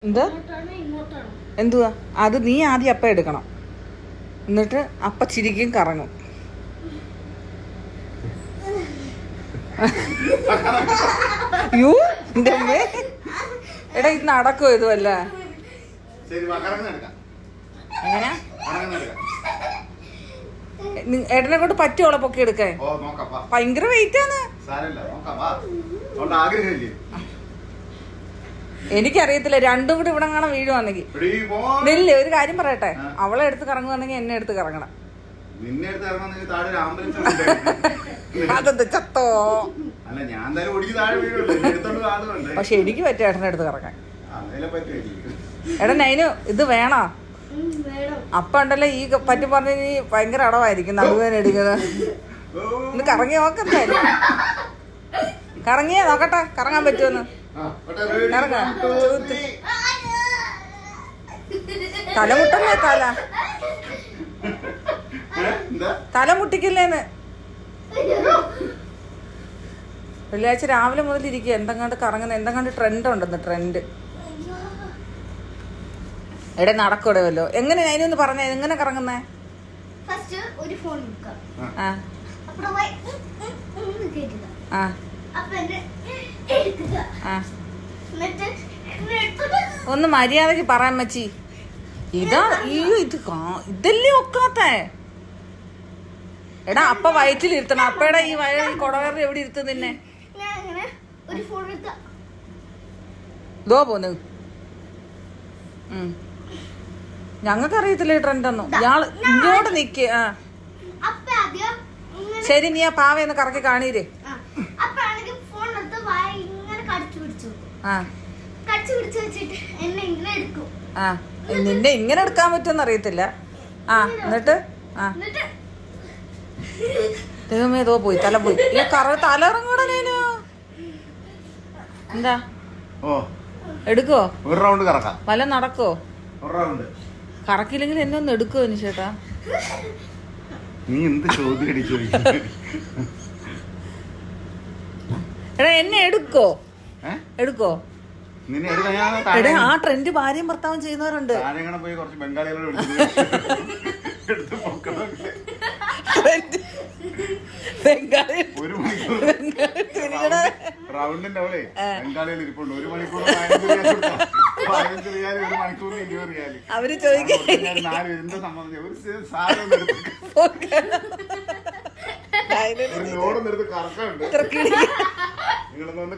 എന്താ എന്തുവാ അത് നീ ആദ്യം അപ്പ എടുക്കണം, എന്നിട്ട് അപ്പ ചിരിക്കും കറങ്ങും. യൂ എന്റെ അമ്മേ, എടാ ഇത് നടക്കുമോ ഇതുമല്ല? എങ്ങനെയാ ഏട്ടനെ കൊണ്ട് പറ്റുവോളെ പൊക്കി എടുക്കാൻ? ഭയങ്കര വെയിറ്റ് ആണ്. എനിക്കറിയത്തില്ല, രണ്ടും കൂടി ഇവിടെ കാണാൻ വീഴുവാണെങ്കിൽ. ഇല്ല, ഒരു കാര്യം പറയട്ടെ, അവളെ എടുത്ത് കറങ്ങുവാണെങ്കിൽ എന്നെ എടുത്ത് കറങ്ങണം. അതെന്ത് ചത്തോ? പക്ഷെ എനിക്ക് പറ്റും ഏട്ടനെ എടുത്ത് കറങ്ങാൻ. എടാ നൈനു ഇത് വേണോ? അപ്പ ഉണ്ടല്ലോ ഈ പറ്റി പറഞ്ഞ നീ ഭയങ്കര അടവായിരിക്കും നടുവേന എടുക്കുന്നത്. ഇന്ന് കറങ്ങി നോക്കത്തായിരിക്കും. കറങ്ങിയേ നോക്കട്ടെ കറങ്ങാൻ പറ്റുമെന്ന്. തലമുട്ടല്ലേ? തല മുട്ടിക്കില്ലേന്ന്. വെള്ളിയാഴ്ച രാവിലെ മുതൽ ഇരിക്കുക എന്തെങ്ങാണ്ട് കറങ്ങുന്ന, എന്തെങ്ങാണ്ട് ട്രെൻഡ് ഉണ്ടെന്ന്. ട്രെൻഡ് എടെ നടക്കൂടെ വല്ലോ? എങ്ങനെ അതിനൊന്ന് പറഞ്ഞ എങ്ങനെ കറങ്ങുന്നേ? ഒന്ന് മര്യാദക്ക് പറയാൻ മച്ചി. ഇതാ ഇതല്ലേ ഒക്കാത്തേ. എടാ അപ്പ വയറ്റിലിരുത്തണം. അപ്പയുടെ ഈ കൊടവയറിൽ എവിടെ ഇരുത്തും നിന്നെ? ദോ പോന്ന്. ഞങ്ങൾക്കറിയത്തില്ല ഈ ട്രെൻഡൊന്നും. ഇയാള് ഇങ്ങോട്ട് നിക്ക്. ശരി, നീ ആ പാവയൊന്ന് കറക്കി കാണീരേ. നിന്നെ ഇങ്ങനെ എടുക്കാൻ പറ്റുമെന്ന് അറിയത്തില്ല. എന്നിട്ട് ദൈവമേ ഏതോ പോയി, തല പോയി. ഈ തല ഇറങ്ങൂടനേനു. എന്താ എടുക്കോ? ഒരു റൗണ്ട് കറക്കാം. വല്ല നടക്കോ? ഒരു റൗണ്ട് കറക്കില്ലെങ്കിൽ എന്നെ ഒന്ന് എടുക്കോ ചേട്ടാ? നീ എന്ത് ചോദ്യം അടിച്ചു? എടാ എന്നെ എടുക്കോ? എടുക്കോ? എടാ ആ ട്രെൻഡ് ഭാര്യയും ഭർത്താവും ചെയ്യുന്നവരുണ്ട്. പോയി കുറച്ച് ബംഗാളികളോട് റൗണ്ടിന്റെ അവളെ ബംഗാളികൾ ഇരിപ്പുണ്ട്. 1 മണിക്കൂർ 15 റിയാൽ, 1 മണിക്കൂർ 20 റിയാൽ. അവര് ചോദിക്കും എന്താ സംബന്ധിച്ച ഒരു സാധനം ലോഡൊന്നും എടുത്ത് കറക്കുന്നുണ്ട്. നിങ്ങളൊന്ന്